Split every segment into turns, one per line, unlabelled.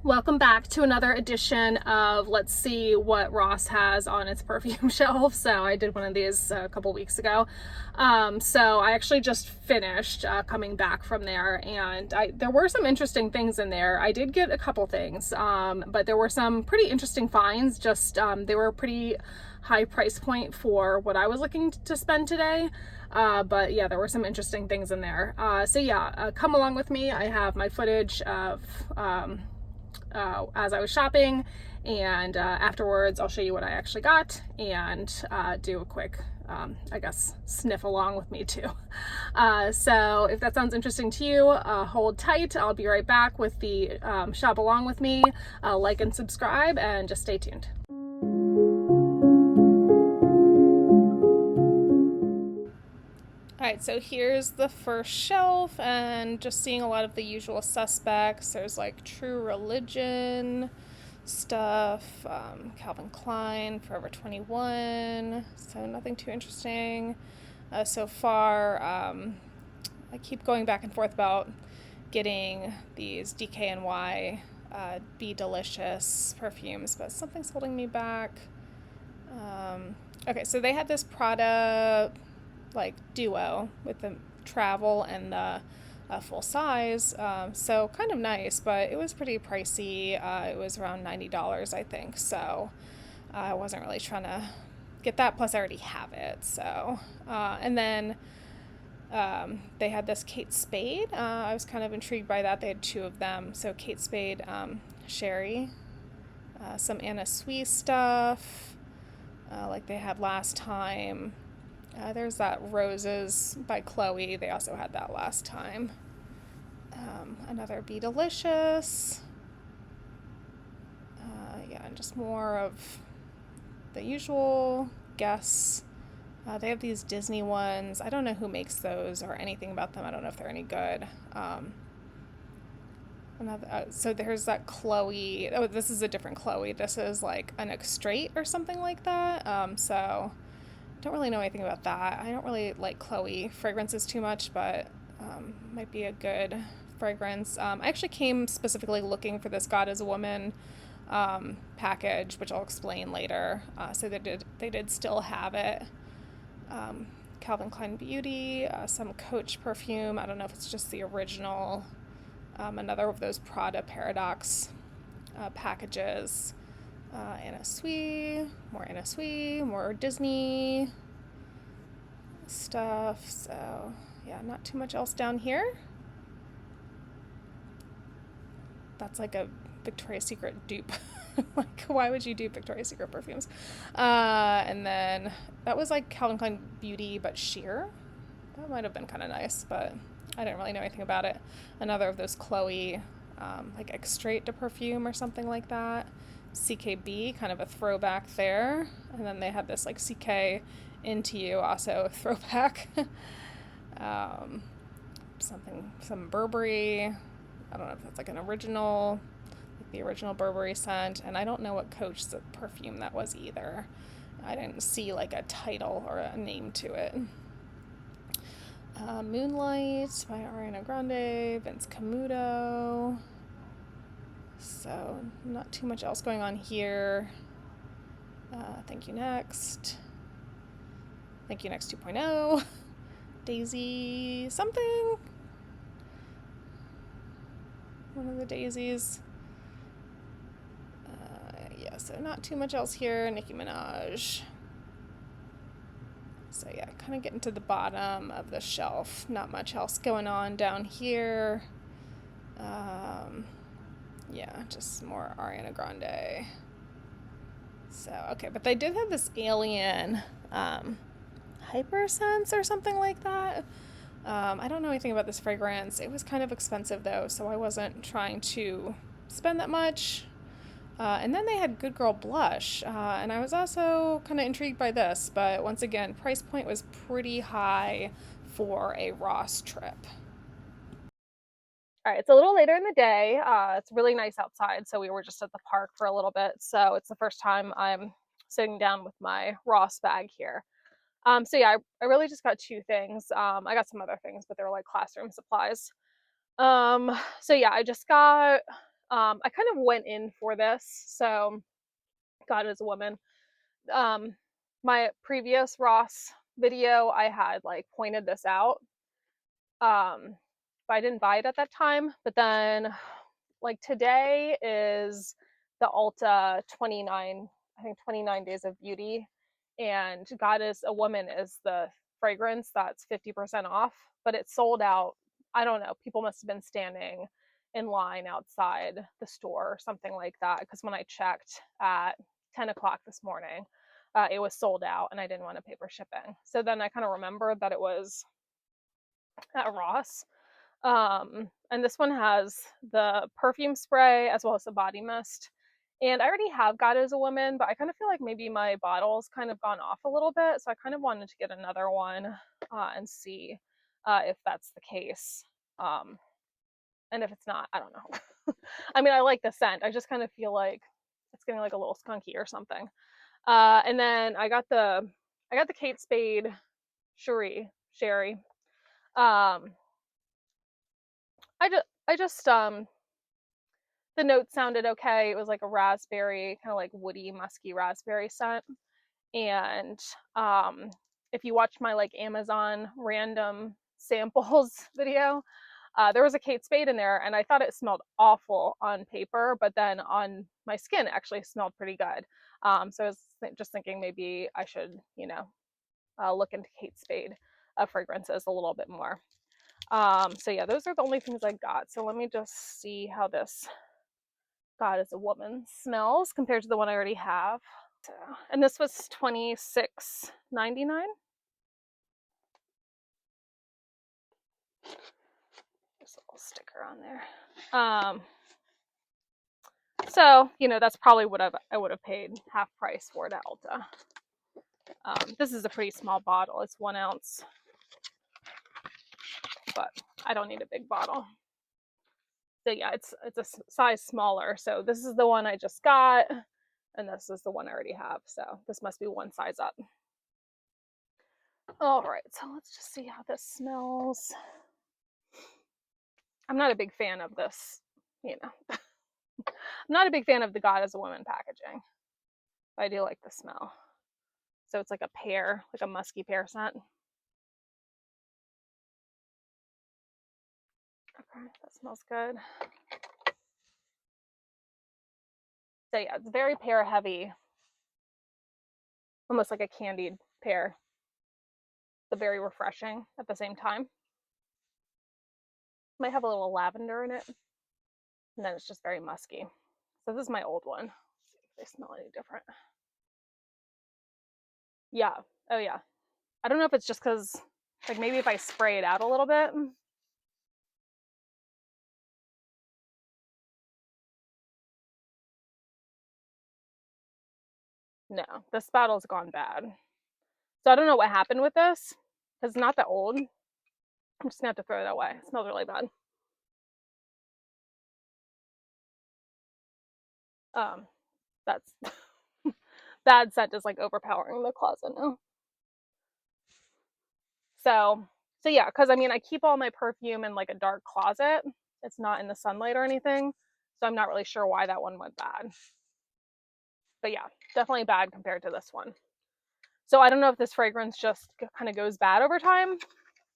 Welcome back to another edition of Let's See What Ross Has on its perfume shelf. So I did one of these a couple weeks ago. So I actually just finished coming back from there, and there were some interesting things in there. I did get a couple things, but there were some pretty interesting finds. They were pretty high price point for what I was looking to spend today. But yeah, there were some interesting things in there. Come along with me. I have my footage of as I was shopping, and afterwards I'll show you what I actually got and do a quick sniff along with me too. So if that sounds interesting to you, hold tight. I'll be right back with the shop along with me. Like and subscribe, and just stay tuned. All right, so here's the first shelf, and just seeing a lot of the usual suspects. There's like True Religion stuff, Calvin Klein, Forever 21, so nothing too interesting so far. I keep going back and forth about getting these DKNY Be Delicious perfumes, but something's holding me back. Okay, so they had this Prada like duo with the travel and the full size, so kind of nice, but it was pretty pricey. It was around $90, I think, so I wasn't really trying to get that, plus I already have it. So and then they had this Kate Spade. I was kind of intrigued by that. They had two of them, so Kate Spade Sherry, some Anna Sui stuff like they had last time. There's that Roses by Chloe. They also had that last time. Another Be Delicious. And just more of the usual guess. They have these Disney ones. I don't know who makes those or anything about them. I don't know if they're any good. So there's that Chloe. Oh, this is a different Chloe. This is like an extrait or something like that. So don't really know anything about that. I don't really like Chloe fragrances too much, but might be a good fragrance. I actually came specifically looking for this God is a Woman package, which I'll explain later. So they did still have it. Calvin Klein Beauty, some Coach perfume. I don't know if it's just the original. Another of those Prada Paradox packages. Anna Sui, more Disney stuff. So yeah, not too much else down here. That's like a Victoria's Secret dupe. Like, why would you dupe Victoria's Secret perfumes? And then that was like Calvin Klein Beauty, but sheer. That might have been kind of nice, but I didn't really know anything about it. Another of those Chloe, like extrait de perfume or something like that. CKB, kind of a throwback there. And then they had this like CK Into You, also a throwback. Some Burberry. I don't know if that's like an original, like the original Burberry scent. And I don't know what Coach perfume that was either. I didn't see like a title or a name to it. Moonlight by Ariana Grande, Vince Camuto. So not too much else going on here. Thank You Next. Thank You Next 2.0. Daisy something. One of the daisies. So not too much else here. Nicki Minaj. So yeah, kind of getting to the bottom of the shelf. Not much else going on down here. Just more Ariana Grande. So, okay, but they did have this Alien Hypersense or something like that. I don't know anything about this fragrance. It was kind of expensive though, so I wasn't trying to spend that much. And then they had Good Girl Blush, and I was also kind of intrigued by this, but once again, price point was pretty high for a Ross trip. All right, it's a little later in the day. It's really nice outside, so we were just at the park for a little bit. So it's the first time I'm sitting down with my Ross bag here. I really just got two things. I got some other things, but they were like classroom supplies. I just got I kind of went in for this, so God is a woman. Um, my previous Ross video, I had like pointed this out, um, but I didn't buy it at that time. But then, like today is the Ulta 29, I think 29 Days of Beauty, and God is a Woman is the fragrance that's 50% off, but it's sold out. I don't know. People must have been standing in line outside the store or something like that, because when I checked at 10 o'clock this morning, it was sold out and I didn't want to pay for shipping. So then I kind of remembered that it was at Ross. And this one has the perfume spray as well as the body mist. And I already have God as a Woman, but I kind of feel like maybe my bottle's kind of gone off a little bit. So I kind of wanted to get another one and see if that's the case. Um, and if it's not, I don't know. I mean, I like the scent. I just kind of feel like it's getting like a little skunky or something. And then I got the Kate Spade Sherry. Um, I just the notes sounded okay. It was like a raspberry, kind of like woody, musky raspberry scent. And if you watch my like Amazon random samples video, there was a Kate Spade in there, and I thought it smelled awful on paper, but then on my skin, it actually smelled pretty good. So I was just thinking maybe I should, look into Kate Spade fragrances a little bit more. So yeah, those are the only things I got. So let me just see how this God is a Woman smells compared to the one I already have. So, and this was $26.99. There's a little sticker on there. So that's probably what I would have paid half price for it at Ulta. This is a pretty small bottle. It's 1 ounce, but I don't need a big bottle. So yeah, it's a size smaller. So this is the one I just got, and this is the one I already have. So this must be one size up. All right, so let's just see how this smells. I'm not a big fan of this, I'm not a big fan of the God as a Woman packaging, but I do like the smell. So it's like a pear, like a musky pear scent. Okay, that smells good. So yeah, it's very pear heavy, almost like a candied pear, but very refreshing at the same time. Might have a little lavender in it, and then it's just very musky. So this is my old one. Let's see if they smell any different. Yeah. Oh yeah. I don't know if it's just because, like, maybe if I spray it out a little bit. No, this bottle's gone bad. So I don't know what happened with this, because it's not that old. I'm just gonna have to throw it away. It smells really bad. That's bad scent is like overpowering the closet now. So yeah, because I mean I keep all my perfume in like a dark closet. It's not in the sunlight or anything. So I'm not really sure why that one went bad. But yeah, definitely bad compared to this one. So I don't know if this fragrance just kind of goes bad over time,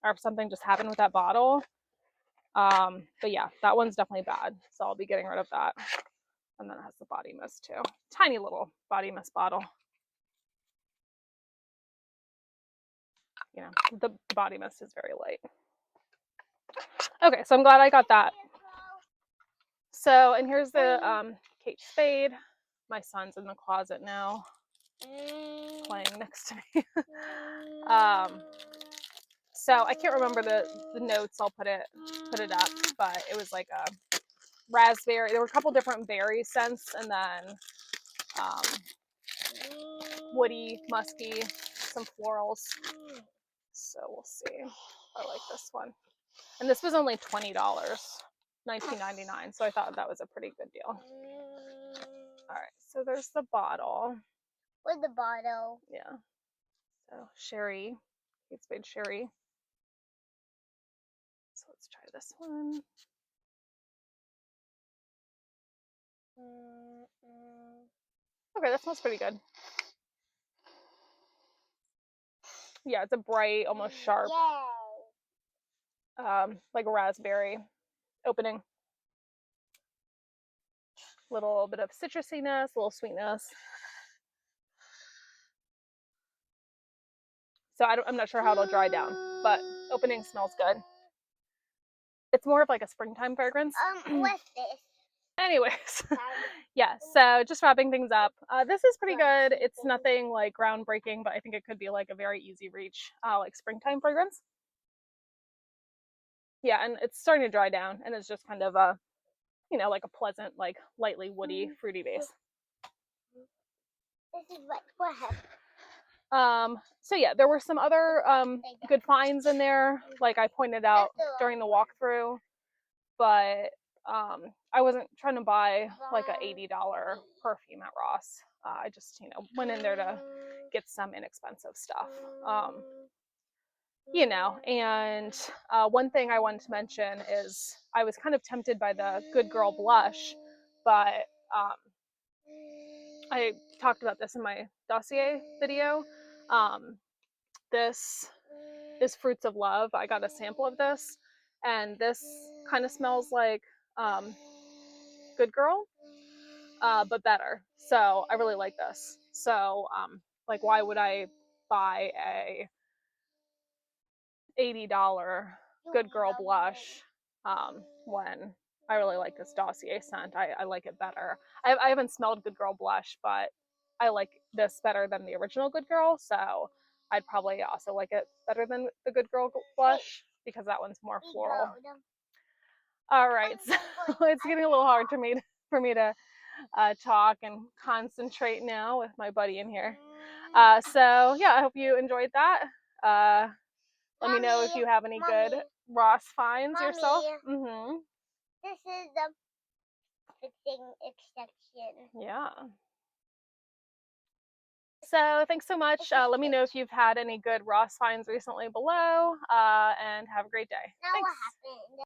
or if something just happened with that bottle. But yeah, that one's definitely bad. So I'll be getting rid of that. And then it has the body mist too. Tiny little body mist bottle. The body mist is very light. Okay, so I'm glad I got that. So, and here's the Kate Spade. My son's in the closet now, playing next to me. So I can't remember the notes. I'll put it up, but it was like a raspberry. There were a couple different berry scents, and then woody, musky, some florals. So we'll see. I like this one, and this was only $20, $19.99. So I thought that was a pretty good deal. All right, so there's the bottle.
With the bottle.
Yeah. So Sherry, Kate Spade Sherry. So let's try this one. Okay, that smells pretty good. Yeah, it's a bright, almost sharp, like a raspberry opening. Little bit of citrusiness, a little sweetness. So I'm not sure how it'll dry down, but opening smells good. It's more of like a springtime fragrance.
What's this?
Anyways, yeah, so just wrapping things up. This is pretty good. It's nothing like groundbreaking, but I think it could be like a very easy reach, like springtime fragrance. Yeah, and it's starting to dry down, and it's just kind of a, like a pleasant, like lightly woody, fruity base.
This is what happened.
So yeah, there were some other good finds in there, like I pointed out during the walkthrough, but I wasn't trying to buy like a $80 perfume at Ross. I just, went in there to get some inexpensive stuff. And one thing I wanted to mention is I was kind of tempted by the Good Girl blush, but I talked about this in my dossier video. This is Fruits of Love. I got a sample of this, and this kind of smells like Good Girl, but better. So I really like this. So like, why would I buy a $80 Good Girl blush when I really like this dossier scent? I like it better. I haven't smelled Good Girl blush, but I like this better than the original Good Girl, so I'd probably also like it better than the Good Girl blush because that one's more floral. All right, so it's getting a little hard for me to talk and concentrate now with my buddy in here. So yeah, I hope you enjoyed that. Let me know if you have any good Ross finds yourself.
This is the fixing exception.
Yeah. So thanks so much. Let me know if you've had any good Ross finds recently below, and have a great day.
Now
Thanks.
what happened?